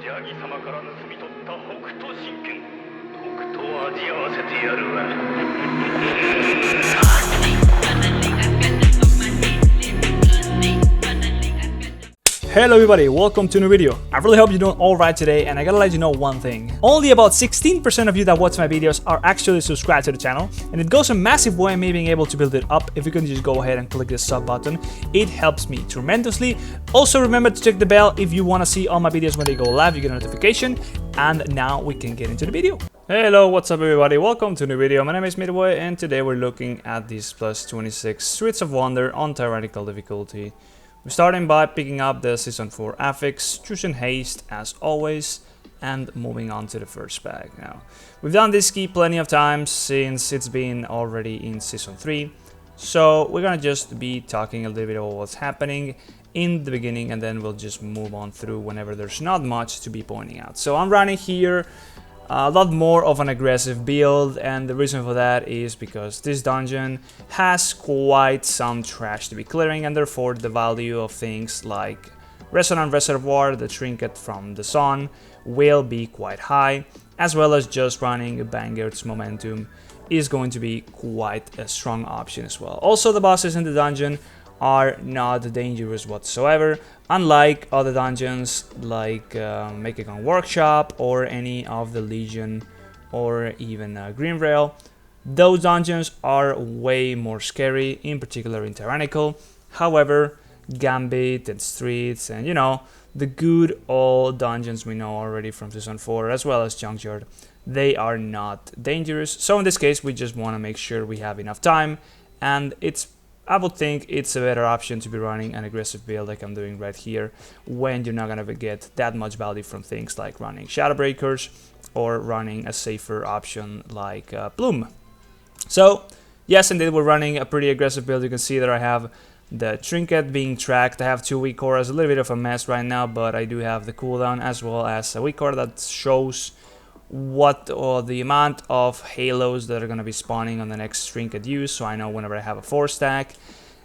ジャギ様から盗み取った北斗神拳、とくと味合わせてやるわ。Hello everybody, welcome to a new video. I really hope you're doing alright today, and I gotta let you know one thing. Only about 16% of you that watch my videos are actually subscribed to the channel, and it goes a massive way in me being able to build it up. If you can just go ahead and click the sub button, it helps me tremendously. Also remember to check the bell if you want to see all my videos when they go live, you get a notification. And now we can get into the video. Hello, what's up everybody, welcome to a new video. My name is Midway, and today we're looking at these plus 26 Streets of Wonder on tyrannical difficulty. We're starting by picking up the Season 4 affix, choosing haste as always, and moving on to the first pack. Now, we've done this key plenty of times since it's been already in Season 3, so we're gonna just be talking a little bit about what's happening in the beginning, and then we'll just move on through whenever there's not much to be pointing out. So I'm running here a lot more of an aggressive build, and the reason for that is because this dungeon has quite some trash to be clearing, and therefore the value of things like Resonant Reservoir, the Trinket from the Sun, will be quite high, as well as just running Vanguard's Momentum is going to be quite a strong option as well. Also, the bosses in the dungeon are not dangerous whatsoever, unlike other dungeons like Mechagon Workshop or any of the Legion or even Green Rail. Those dungeons are way more scary, in particular in Tyrannical. However, Gambit and Streets and, you know, the good old dungeons we know already from Season 4, as well as Junkyard, they are not dangerous. So in this case, we just want to make sure we have enough time, and I would think it's a better option to be running an aggressive build like I'm doing right here, when you're not going to get that much value from things like running Shadow Breakers or running a safer option like Bloom. So yes, indeed, we're running a pretty aggressive build. You can see that I have the Trinket being tracked. I have 2 weak auras, a little bit of a mess right now, but I do have the cooldown as well as a weak aura that shows what or the amount of halos that are going to be spawning on the next Trinket use, so I know whenever I have a 4 stack.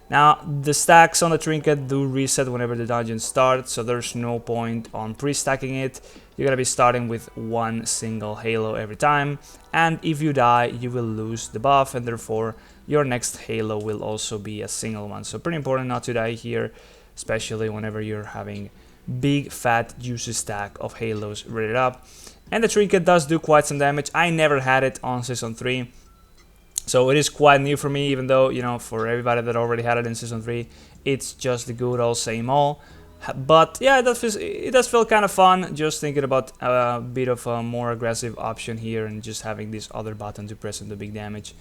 Now, the stacks on the Trinket do reset whenever the dungeon starts, so there's no point on pre-stacking it. You're going to be starting with one single halo every time, and if you die, you will lose the buff, and therefore your next halo will also be a single one. So pretty important not to die here, especially whenever you're having big fat juicy stack of halos ready up. And the Trinket does do quite some damage. I never had it on Season 3, so it is quite new for me, even though, you know, for everybody that already had it in Season 3, it's just the good old same old. But yeah, it does feel kind of fun, just thinking about a bit of a more aggressive option here and just having this other button to press and do big damage.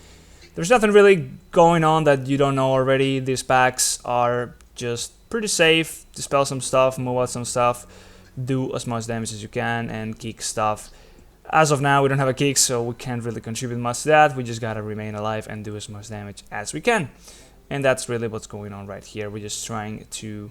There's nothing really going on that you don't know already. These packs are just pretty safe. Dispel some stuff, move out some stuff, do as much damage as you can, and kick stuff. As of now, we don't have a kick, so we can't really contribute much to that. We just gotta remain alive and do as much damage as we can. And that's really what's going on right here. We're just trying to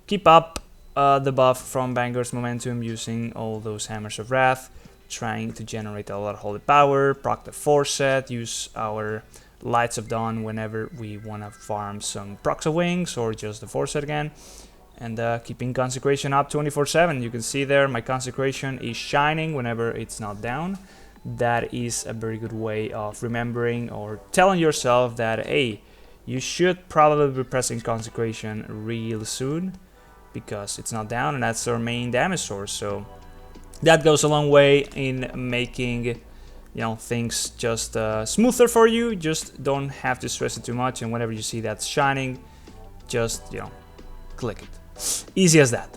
keep up the buff from Vanguard's Momentum using all those Hammers of Wrath, trying to generate a lot of holy power, proc the 4 set, use our Lights of Dawn whenever we want to farm some procs of Wings or just the 4 set again. And keeping Consecration up 24/7. You can see there my Consecration is shining whenever it's not down. That is a very good way of remembering or telling yourself that, hey, you should probably be pressing Consecration real soon because it's not down, and that's our main damage source. So that goes a long way in making, you know, things just smoother for you. Just don't have to stress it too much, and whenever you see that shining, just, you know, click it. Easy as that.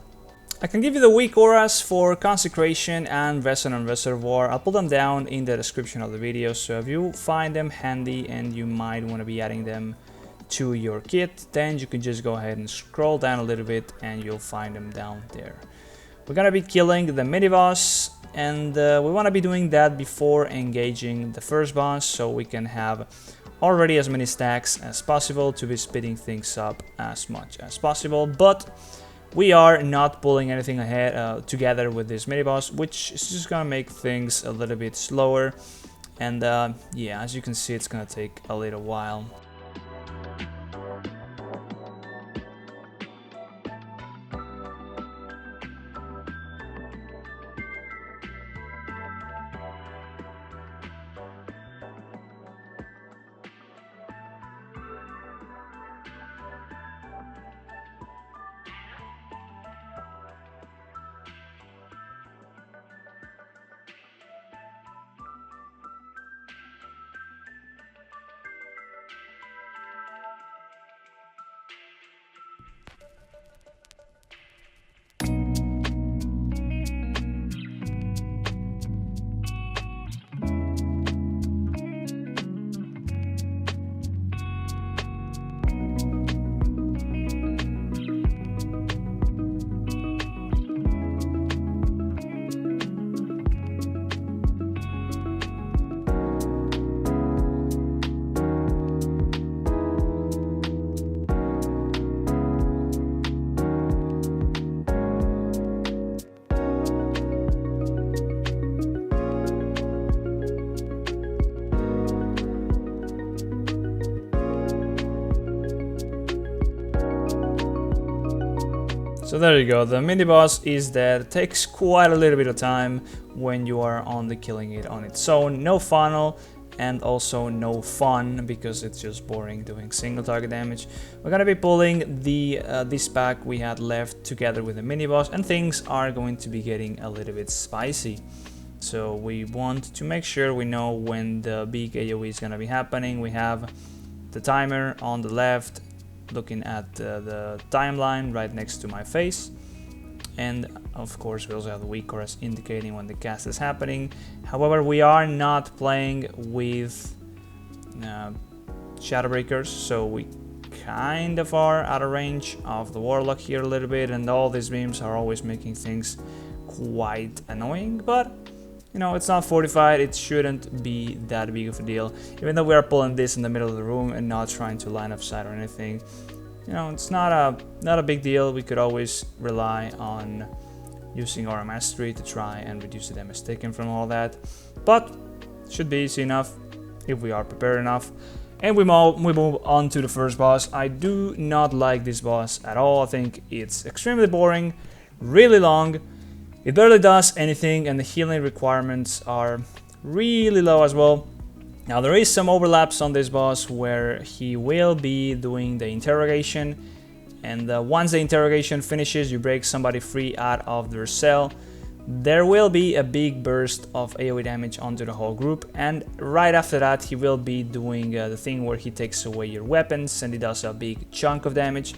I can give you the weak auras for Consecration and Resonant Reservoir. I'll put them down in the description of the video, so if you find them handy and you might want to be adding them to your kit, then you can just go ahead and scroll down a little bit and you'll find them down there. We're gonna be killing the mini boss, and we want to be doing that before engaging the first boss, so we can have already as many stacks as possible to be speeding things up as much as possible. But we are not pulling anything ahead together with this mini boss, which is just gonna make things a little bit slower, and yeah, as you can see, it's gonna take a little while. So there you go, the mini boss is dead. It takes quite a little bit of time when you are on the killing it on its own. No funnel and also no fun because it's just boring doing single target damage. We're gonna be pulling the this pack we had left together with the mini boss, and things are going to be getting a little bit spicy. So we want to make sure we know when the big AoE is gonna be happening. We have the timer on the left, looking at the timeline right next to my face, and of course we also have the weak chorus indicating when the cast is happening. However, we are not playing with shadow breakers, so we kind of are out of range of the warlock here a little bit, and all these beams are always making things quite annoying, but you know, it's not fortified, it shouldn't be that big of a deal. Even though we are pulling this in the middle of the room and not trying to line up sight or anything, you know, it's not a big deal. We could always rely on using our mastery to try and reduce the damage taken from all that. But should be easy enough if we are prepared enough. And we move on to the first boss. I do not like this boss at all. I think it's extremely boring, really long. It barely does anything, and the healing requirements are really low as well. Now there is some overlaps on this boss where he will be doing the interrogation, and once the interrogation finishes, you break somebody free out of their cell. There will be a big burst of AoE damage onto the whole group, and right after that he will be doing the thing where he takes away your weapons, and he does a big chunk of damage.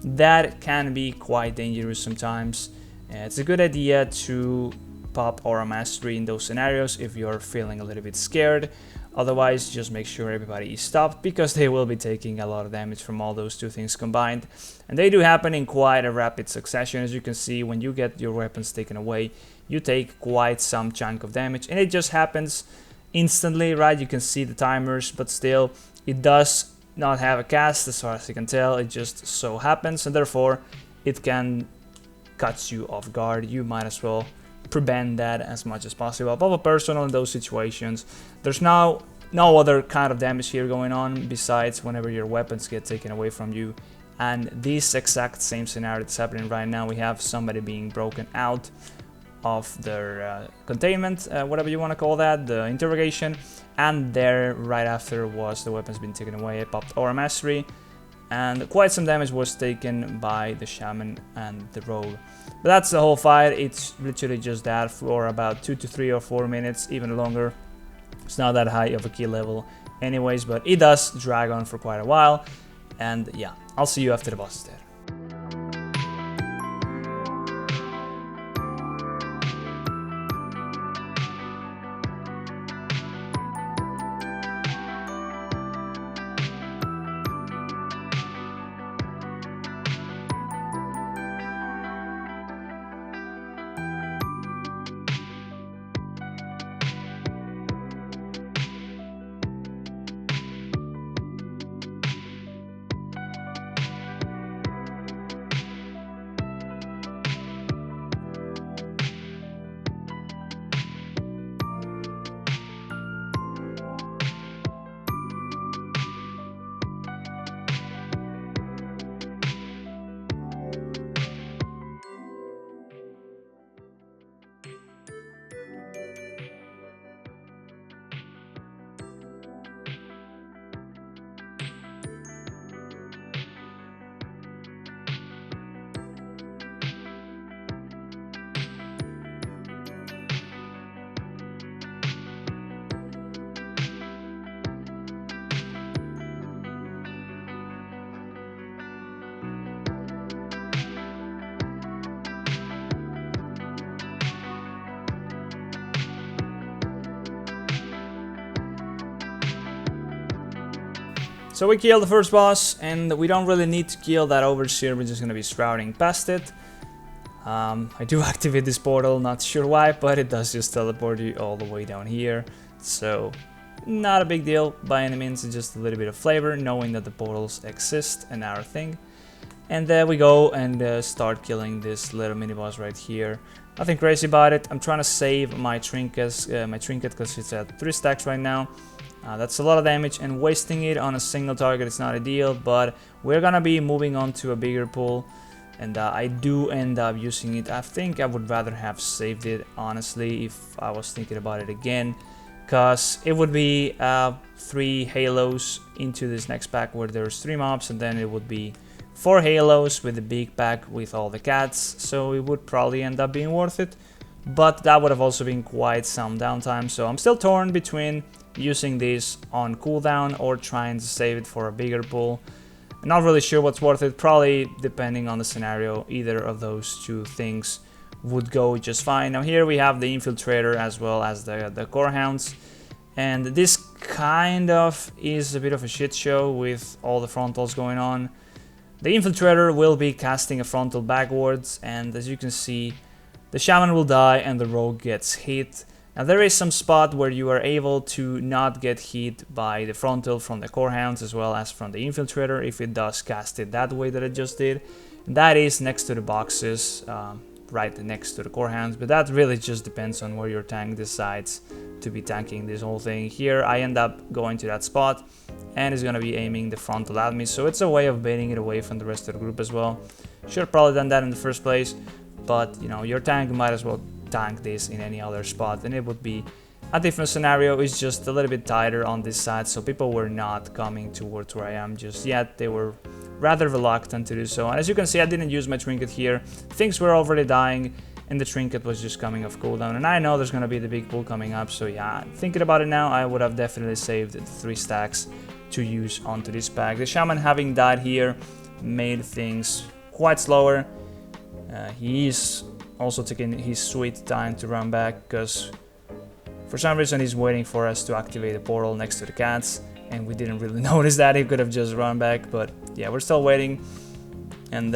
That can be quite dangerous sometimes. It's a good idea to pop Aura Mastery in those scenarios if you're feeling a little bit scared. Otherwise, just make sure everybody is stopped, because they will be taking a lot of damage from all those two things combined. And they do happen in quite a rapid succession. As you can see, when you get your weapons taken away, you take quite some chunk of damage, and it just happens instantly, right? You can see the timers, but still, it does not have a cast as far as you can tell. It just so happens, and therefore it can cut you off guard. You might as well prevent that as much as possible. But personal in those situations, there's no other kind of damage here going on besides whenever your weapons get taken away from you. And this exact same scenario that's happening right now, we have somebody being broken out of their containment, whatever you want to call that, the interrogation, and there right after was the weapons being taken away. I popped Aura Mastery, and quite some damage was taken by the shaman and the rogue. But that's the whole fight. It's literally just that for about 2 to 3 or 4 minutes, even longer. It's not that high of a kill level anyways, but it does drag on for quite a while. And yeah, I'll see you after the boss is dead. So we killed the first boss, and we don't really need to kill that overseer. We're just gonna be shrouding past it. I do activate this portal, not sure why, but it does just teleport you all the way down here. So not a big deal by any means, it's just a little bit of flavor knowing that the portals exist and are a thing. And there we go and start killing this little mini boss right here. Nothing crazy about it. I'm trying to save my trinkets, because it's at 3 stacks right now. That's a lot of damage, and wasting it on a single target is not ideal, but we're gonna be moving on to a bigger pool. and I do end up using it. I think I would rather have saved it, honestly, if I was thinking about it again, because it would be 3 halos into this next pack where there's 3 mobs, and then it would be 4 halos with the big pack with all the cats, so it would probably end up being worth it, but that would have also been quite some downtime, so I'm still torn between using this on cooldown or trying to save it for a bigger pull. I'm not really sure what's worth it, probably depending on the scenario, either of those two things would go just fine. Now here we have the Infiltrator as well as the Core Hounds, and this kind of is a bit of a shit show with all the frontals going on. The Infiltrator will be casting a frontal backwards, and as you can see, the Shaman will die and the Rogue gets hit. Now there is some spot where you are able to not get hit by the frontal from the Core Hounds as well as from the Infiltrator if it does cast it that way that it just did. And that is next to the boxes, right next to the Core Hounds, but that really just depends on where your tank decides to be tanking this whole thing. Here I end up going to that spot and it's gonna be aiming the frontal at me, so it's a way of baiting it away from the rest of the group as well. Should have probably done that in the first place, but you know, your tank might as well tank this in any other spot and it would be a different scenario. It's just a little bit tighter on this side, so people were not coming towards where I am just yet. They were rather reluctant to do so, and as you can see, I didn't use my Trinket here. Things were already dying and the Trinket was just coming off cooldown, and I know there's gonna be the big pull coming up, so yeah, thinking about it now, I would have definitely saved 3 stacks to use onto this pack. The Shaman having died here made things quite slower. He is also taking his sweet time to run back, because for some reason he's waiting for us to activate the portal next to the cats, and we didn't really notice that. He could have just run back, but yeah, we're still waiting. And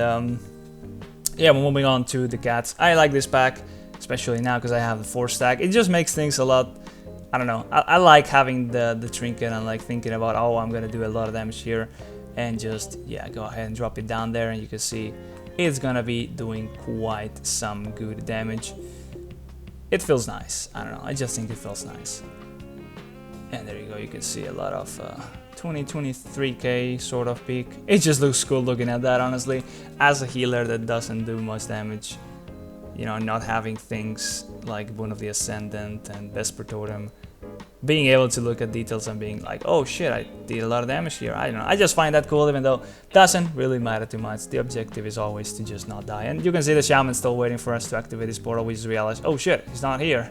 yeah, we're moving on to the cats. I like this pack, especially now because I have the 4 stack. It just makes things a lot, I don't know, I like having the Trinket and like thinking about, oh, I'm gonna do a lot of damage here, and just, yeah, go ahead and drop it down there, and you can see it's gonna be doing quite some good damage. It feels nice. I don't know, I just think it feels nice. And there you go, you can see a lot of 23k sort of peak. It just looks cool looking at that, honestly. As a healer that doesn't do much damage, you know, not having things like Boon of the Ascendant and Vesper Totem, being able to look at details and being like, oh shit, I did a lot of damage here. I don't know, I just find that cool, even though it doesn't really matter too much. The objective is always to just not die. And you can see the Shaman still waiting for us to activate this portal. We just realized, oh shit, he's not here.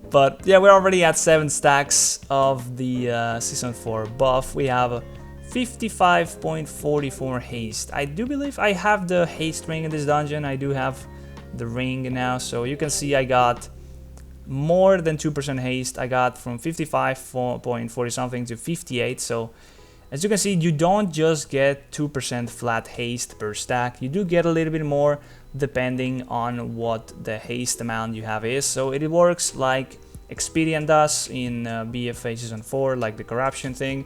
But yeah, we're already at 7 stacks of the Season 4 buff. We have 55.44 haste. I do believe I have the haste ring in this dungeon. I do have the ring now, so you can see I got more than 2% haste. I got from 55.40 something to 58. So as you can see, you don't just get 2% flat haste per stack. You do get a little bit more depending on what the haste amount you have is. So it works like Expedient does in BFA Season 4, like the corruption thing.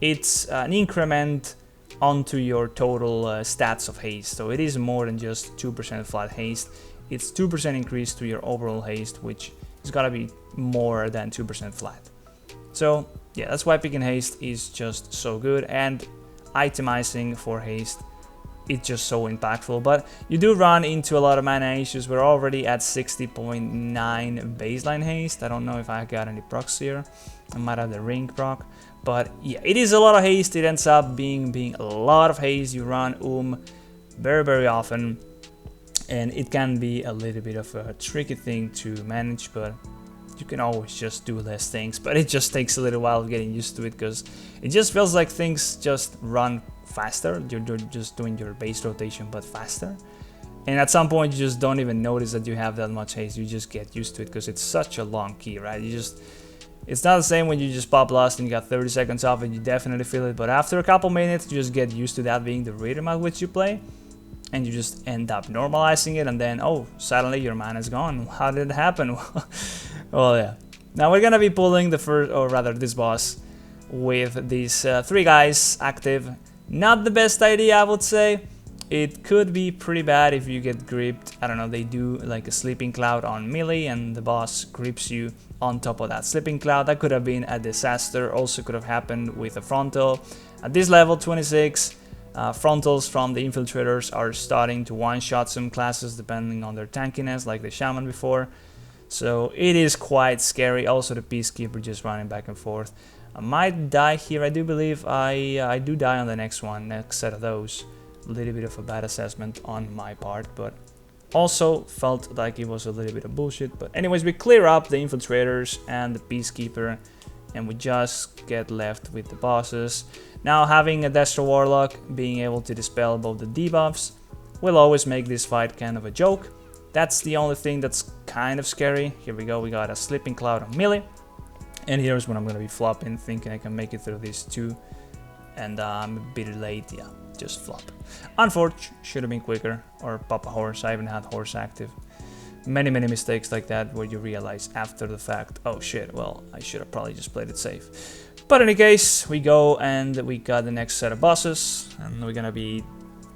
It's an increment onto your total stats of haste. So it is more than just 2% flat haste. It's 2% increase to your overall haste, which is gotta be more than 2% flat. So yeah, that's why picking haste is just so good, and itemizing for haste, it's just so impactful. But you do run into a lot of mana issues. We're already at 60.9 baseline haste. I don't know if I got any procs here. I might have the ring proc, but yeah, it is a lot of haste. It ends up being a lot of haste. You run very often, and it can be a little bit of a tricky thing to manage, but you can always just do less things. But it just takes a little while getting used to it, because it just feels like things just run faster. You're just doing your base rotation but faster, and at some point you just don't even notice that you have that much haste. You just get used to it because it's such a long key, right? It's not the same when you just pop Lust and you got 30 seconds off, and you definitely feel it, but after a couple minutes you just get used to that being the rhythm at which you play, and you just end up normalizing it, and then oh, suddenly your mana is gone. How did it happen? Well, yeah, now we're gonna be pulling the first, or rather this boss, with these 3 guys active. Not the best idea, I would say. It could be pretty bad if you get gripped. I don't know, they do like a sleeping cloud on melee and the boss grips you on top of that sleeping cloud. That could have been a disaster. Also could have happened with a frontal. At this level 26, Frontals from the infiltrators are starting to one-shot some classes depending on their tankiness, like the shaman before. So it is quite scary. Also the peacekeeper just running back and forth. I might die here. I do believe I do die on the next set of those. A little bit of a bad assessment on my part, but also felt like it was a little bit of bullshit. But anyways, we clear up the infiltrators and the peacekeeper, and we just get left with the bosses. Now, having a Destro Warlock being able to dispel both the debuffs will always make this fight kind of a joke. That's the only thing that's kind of scary. Here we go, we got a Sleeping Cloud on melee. And here's when I'm gonna be flopping, thinking I can make it through these two. And I'm a bit late, yeah, just flop. Unfortunately, should have been quicker, or pop a horse. I even had horse active. Many mistakes like that where you realize after the fact, oh shit, well, I should have probably just played it safe. But in any case, we go and we got the next set of bosses, and we're gonna be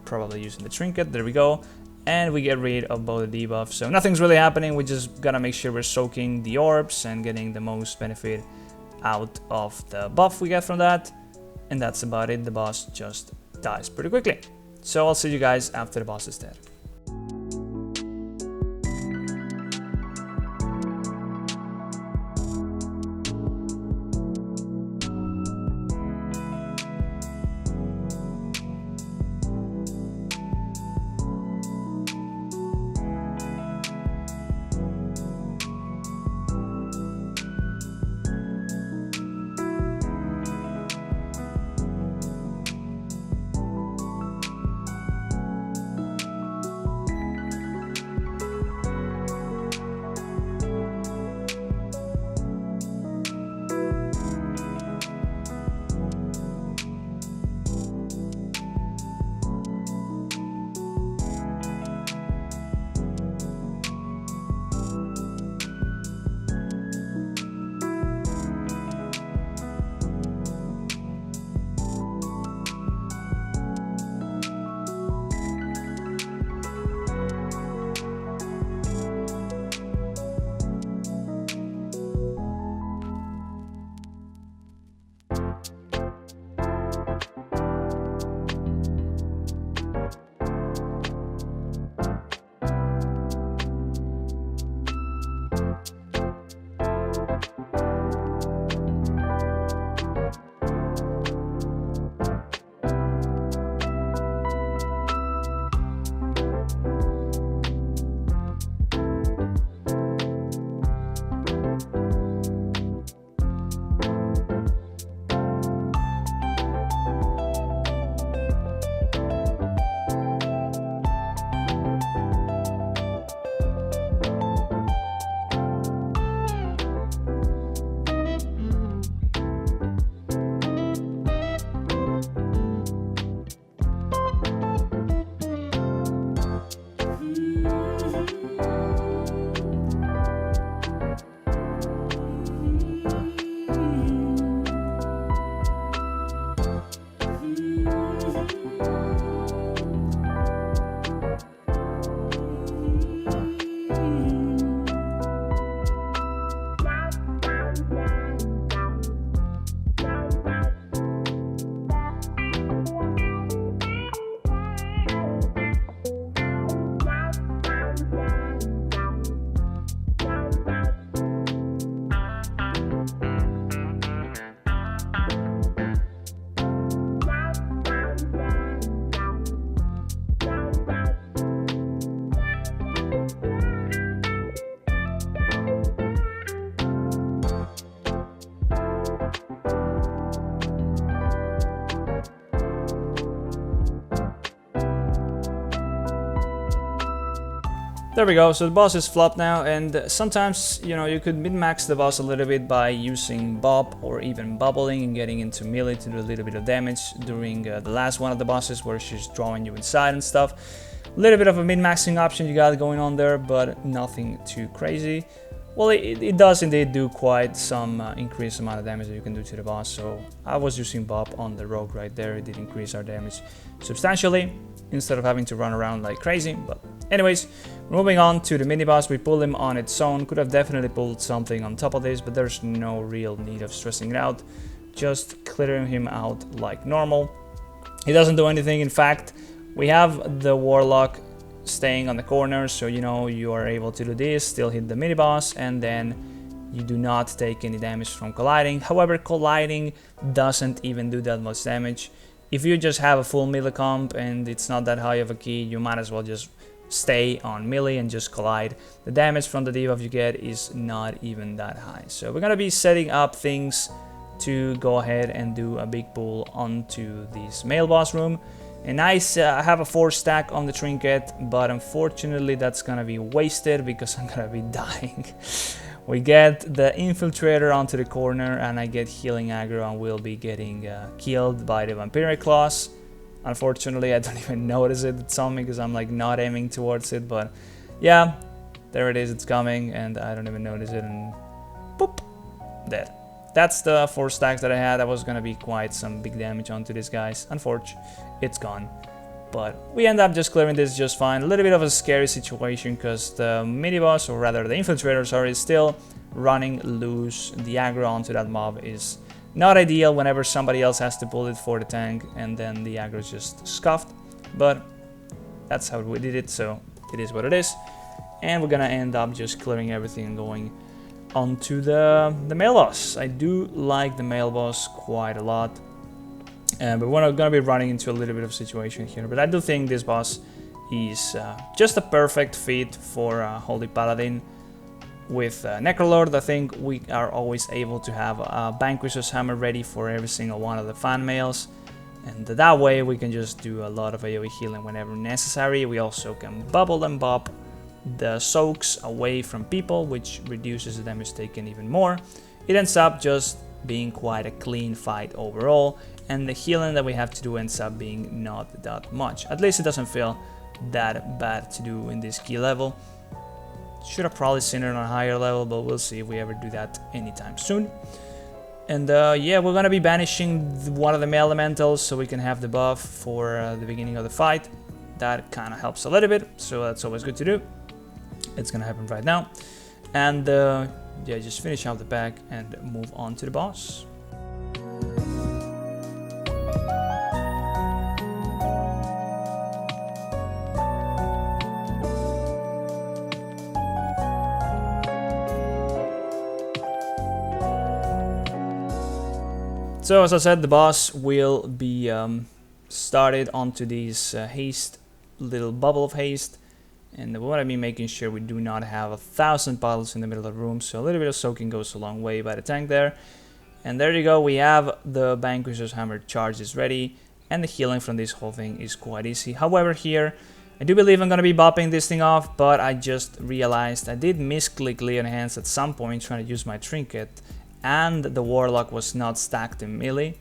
probably using the Trinket. There we go. And we get rid of both the debuffs, so nothing's really happening. We just gotta make sure we're soaking the orbs and getting the most benefit out of the buff we get from that. And that's about it. The boss just dies pretty quickly. So I'll see you guys after the boss is dead. There we go, so the boss is flopped now, and sometimes, you know, you could min-max the boss a little bit by using Bob or even bubbling and getting into melee to do a little bit of damage during the last one of the bosses where she's drawing you inside and stuff. A little bit of a min-maxing option you got going on there, but nothing too crazy. Well, it does indeed do quite some increased amount of damage that you can do to the boss, so I was using Bob on the rogue right there. It did increase our damage substantially instead of having to run around like crazy. But anyways, moving on to the mini-boss, we pulled him on its own. Could have definitely pulled something on top of this, but there's no real need of stressing it out. Just clearing him out like normal. He doesn't do anything. In fact, we have the Warlock staying on the corner, so you know you are able to do this, still hit the mini boss, and then you do not take any damage from colliding. However, colliding doesn't even do that much damage. If you just have a full melee comp and it's not that high of a key, you might as well just stay on melee and just collide. The damage from the debuff you get is not even that high. So we're gonna be setting up things to go ahead and do a big pull onto this male boss room. And I have a 4 stack on the Trinket, but unfortunately that's gonna be wasted because I'm gonna be dying. We get the Infiltrator onto the corner and I get healing aggro and will be getting killed by the Vampiric Claws. Unfortunately, I don't even notice it. It's on me because I'm like not aiming towards it, but yeah, there it is, it's coming and I don't even notice it and boop, dead. That's the 4 stacks that I had. That was gonna be quite some big damage onto these guys. Unfortunately, it's gone. But we end up just clearing this just fine. A little bit of a scary situation because the mini-boss, or rather the Infiltrator, sorry, is still running loose. The aggro onto that mob is not ideal whenever somebody else has to pull it for the tank and then the aggro is just scuffed. But that's how we did it, so it is what it is. And we're gonna end up just clearing everything and going onto the male boss. I do like the male boss quite a lot. But we're gonna be running into a little bit of a situation here, but I do think this boss is just a perfect fit for Holy Paladin. With Necrolord, I think we are always able to have a Vanquisher's Hammer ready for every single one of the fan mails, and that way we can just do a lot of AoE healing whenever necessary. We also can bubble and bop the soaks away from people, which reduces the damage taken even more. It ends up just being quite a clean fight overall, and the healing that we have to do ends up being not that much. At least it doesn't feel that bad to do in this key level. Should have probably seen it on a higher level, but we'll see if we ever do that anytime soon. And yeah, we're gonna be banishing one of the male elementals so we can have the buff for the beginning of the fight. That kind of helps a little bit, so that's always good to do. It's gonna happen right now. And yeah, just finish out the pack and move on to the boss. So as I said, the boss will be started onto these haste, little bubble of haste, and we want to be making sure we do not have 1,000 bottles in the middle of the room, so a little bit of soaking goes a long way by the tank there. And there you go, we have the Vanquisher's Hammer charges ready, and the healing from this whole thing is quite easy. However, here, I do believe I'm going to be bopping this thing off, but I just realized I did misclick Lay on Hands at some point trying to use my Trinket, and the Warlock was not stacked in melee,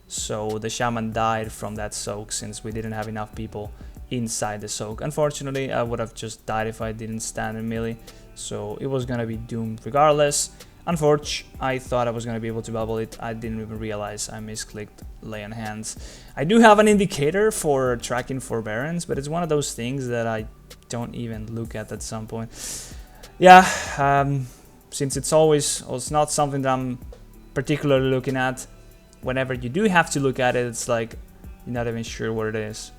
so the Shaman died from that soak since we didn't have enough people inside the soak. Unfortunately, I would have just died if I didn't stand in melee, so it was gonna be doomed regardless. Unfortunately, I thought I was gonna be able to bubble it. I didn't even realize I misclicked Lay on Hands. I do have an indicator for tracking forbearance, but it's one of those things that I don't even look at some point. Yeah, since it's not something that I'm particularly looking at, whenever you do have to look at it, it's like you're not even sure what it is.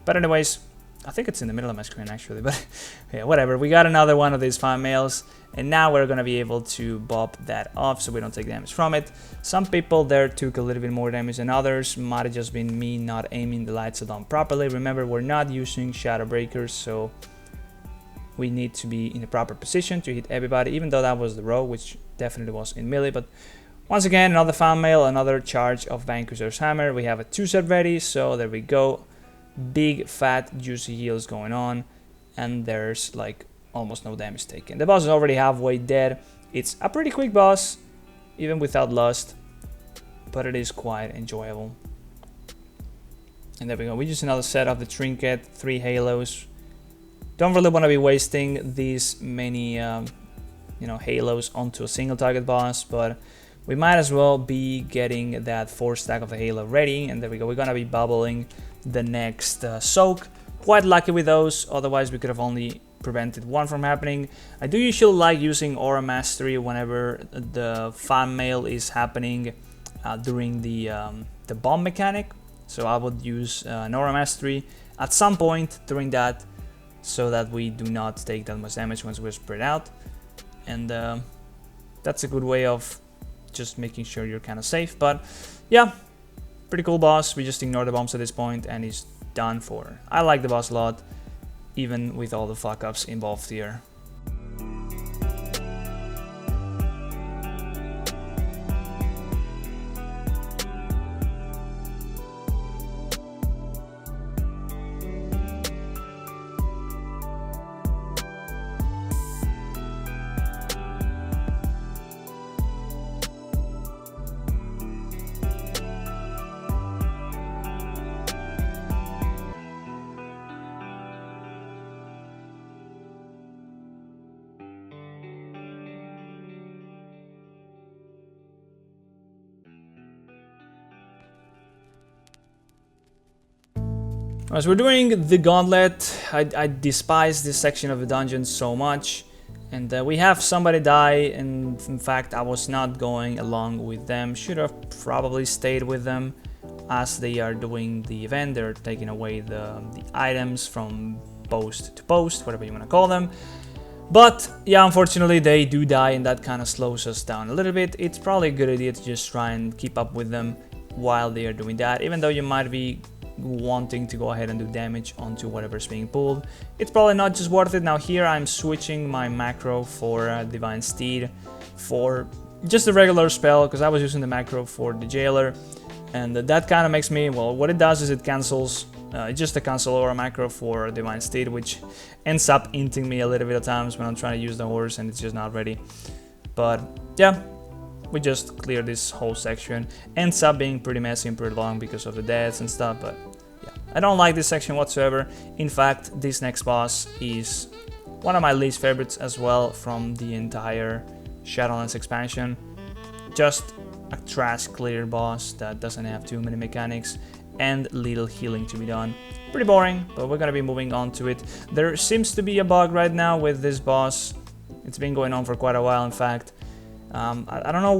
But anyways, I think it's in the middle of my screen actually, but yeah, whatever. We got another one of these fan mails, and now we're gonna be able to bop that off so we don't take damage from it. Some people there took a little bit more damage than others. Might have just been me not aiming the lights on properly. Remember, we're not using shadow breakers, so we need to be in the proper position to hit everybody, even though that was the row, which definitely was in melee. But once again, another fan mail, another charge of Vanquisher's Hammer. We have a 2-set ready, so there we go. Big, fat, juicy heals going on, and there's like almost no damage taken. The boss is already halfway dead. It's a pretty quick boss, even without lust, but it is quite enjoyable. And there we go. We use another set of the Trinket, 3 halos. Don't really want to be wasting these many, halos onto a single target boss, but we might as well be getting that 4 stack of the halo ready. And there we go. We're gonna be bubbling the next soak. Quite lucky with those. Otherwise, we could have only prevented one from happening. I do usually like using Aura Mastery whenever the fan mail is happening during the bomb mechanic. So I would use Nora Mastery at some point during that, so that we do not take that much damage once we're spread out. And that's a good way of just making sure you're kind of safe. But yeah, pretty cool boss. We just ignore the bombs at this point and he's done for. I like the boss a lot, even with all the fuck ups involved here. As we're doing the Gauntlet, I despise this section of the dungeon so much, and we have somebody die, and in fact I was not going along with them. Should have probably stayed with them as they are doing the event. They're taking away the items from post to post, whatever you want to call them. But yeah, unfortunately they do die, and that kind of slows us down a little bit. It's probably a good idea to just try and keep up with them while they are doing that, even though you might be wanting to go ahead and do damage onto whatever's being pulled. It's probably not just worth it. Now here I'm switching my macro for Divine Steed for just a regular spell, because I was using the macro for the Jailer, and that kind of makes me, well, what it does is it cancels just a cancel or a macro for Divine Steed, which ends up inting me a little bit of times when I'm trying to use the horse and it's just not ready. But yeah, we just clear this whole section. Ends up being pretty messy and pretty long because of the deaths and stuff, but yeah, I don't like this section whatsoever. In fact, this next boss is one of my least favorites as well from the entire Shadowlands expansion. Just a trash clear boss that doesn't have too many mechanics and little healing to be done. Pretty boring, but we're gonna be moving on to it. There seems to be a bug right now with this boss. It's been going on for quite a while, in fact. I don't know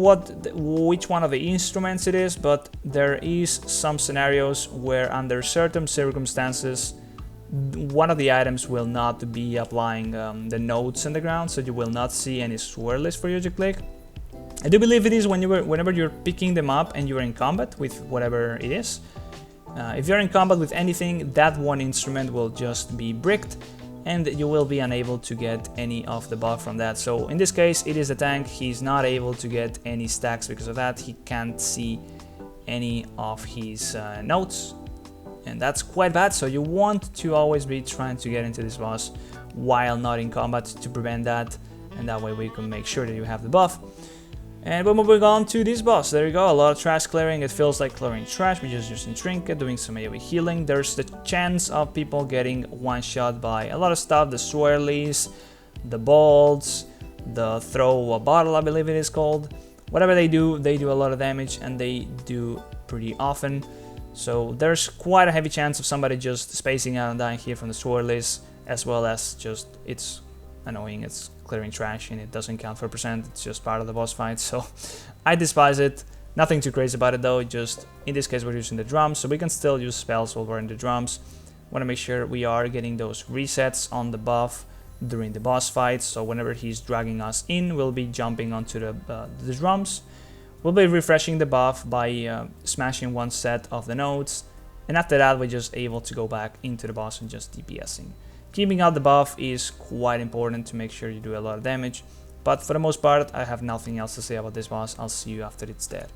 which one of the instruments it is, but there is some scenarios where under certain circumstances one of the items will not be applying the nodes in the ground, so you will not see any swirl list for you to click. I do believe it is whenever you're picking them up and you're in combat with whatever it is. If you're in combat with anything, that one instrument will just be bricked, and you will be unable to get any of the buff from that. So in this case, it is a tank. He's not able to get any stacks because of that. He can't see any of his notes, and that's quite bad. So you want to always be trying to get into this boss while not in combat to prevent that, and that way we can make sure that you have the buff. And we're moving on to this boss. There you go, a lot of trash clearing. It feels like clearing trash. We're just using Trinket, doing some AoE healing. There's the chance of people getting one-shot by a lot of stuff. The swirlies, the bolts, the throw a bottle, I believe it is called. Whatever they do a lot of damage, and they do pretty often. So there's quite a heavy chance of somebody just spacing out and dying here from the swirlies, as well as just, it's annoying. It's clearing trash and it doesn't count for percent. It's just part of the boss fight, so I despise it. Nothing too crazy about it though. Just in this case we're using the drums, so we can still use spells while we're in the drums. Want to make sure we are getting those resets on the buff during the boss fights, so whenever he's dragging us in, we'll be jumping onto the drums. We'll be refreshing the buff by smashing one set of the nodes, and after that we're just able to go back into the boss and just DPSing. Keeping out the buff is quite important to make sure you do a lot of damage, but for the most part I have nothing else to say about this boss. I'll see you after it's dead.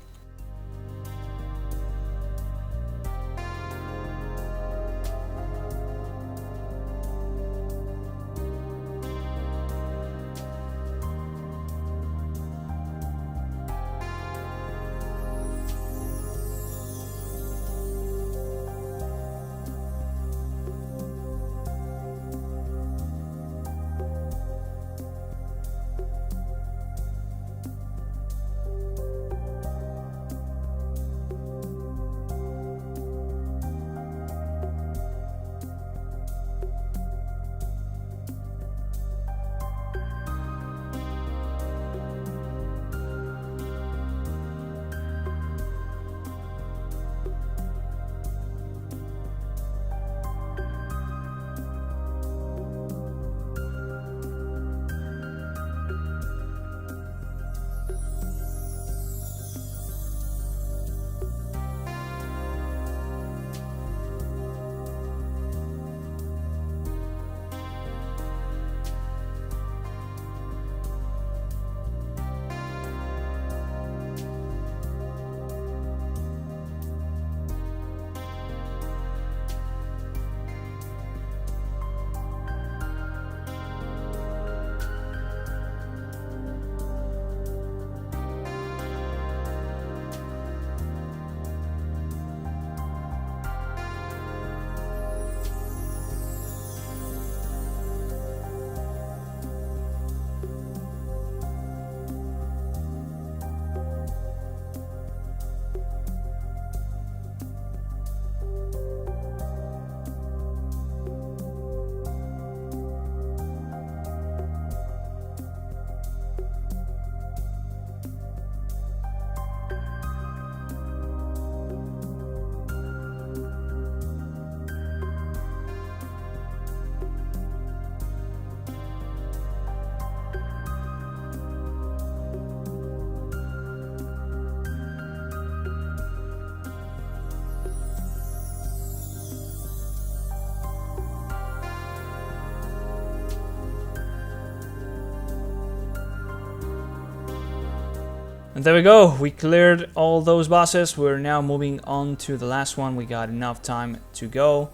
And there we go, we cleared all those bosses. We're now moving on to the last one. We got enough time to go,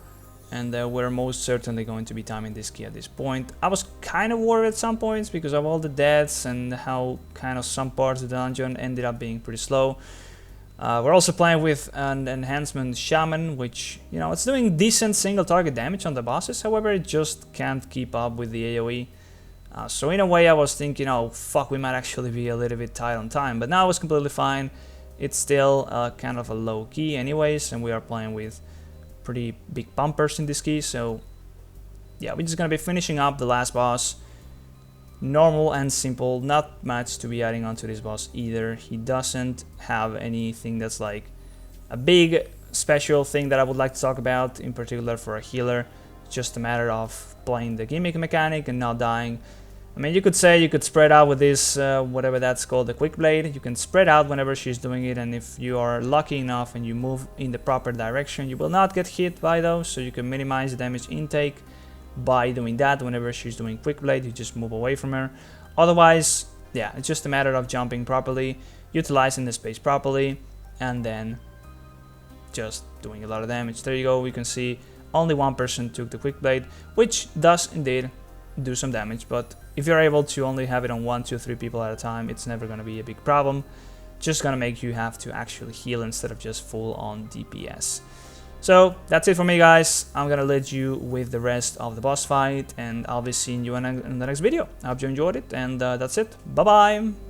and we're most certainly going to be timing this key at this point. I was kind of worried at some points because of all the deaths and how kind of some parts of the dungeon ended up being pretty slow. We're also playing with an enhancement shaman, which, you know, it's doing decent single target damage on the bosses. However, it just can't keep up with the AoE. So in a way I was thinking, oh fuck, we might actually be a little bit tight on time, but now it's completely fine. It's still kind of a low key anyways, and we are playing with pretty big bumpers in this key, so yeah, we're just gonna be finishing up the last boss. Normal and simple, not much to be adding onto this boss either. He doesn't have anything that's like a big special thing that I would like to talk about, in particular for a healer. It's just a matter of playing the gimmick mechanic and not dying. I mean, you could say you could spread out with this, whatever that's called, the quick blade. You can spread out whenever she's doing it, and if you are lucky enough and you move in the proper direction, you will not get hit by those, so you can minimize the damage intake by doing that. Whenever she's doing quick blade, you just move away from her. Otherwise, yeah, it's just a matter of jumping properly, utilizing the space properly, and then just doing a lot of damage. There you go, we can see only one person took the quick blade, which does indeed do some damage, but if you're able to only have it on 1, 2, 3 people at a time, it's never going to be a big problem. Just gonna make you have to actually heal instead of just full on DPS. So that's it for me, guys. I'm gonna leave you with the rest of the boss fight, and I'll be seeing you in the next video. I hope you enjoyed it, and that's it. Bye bye.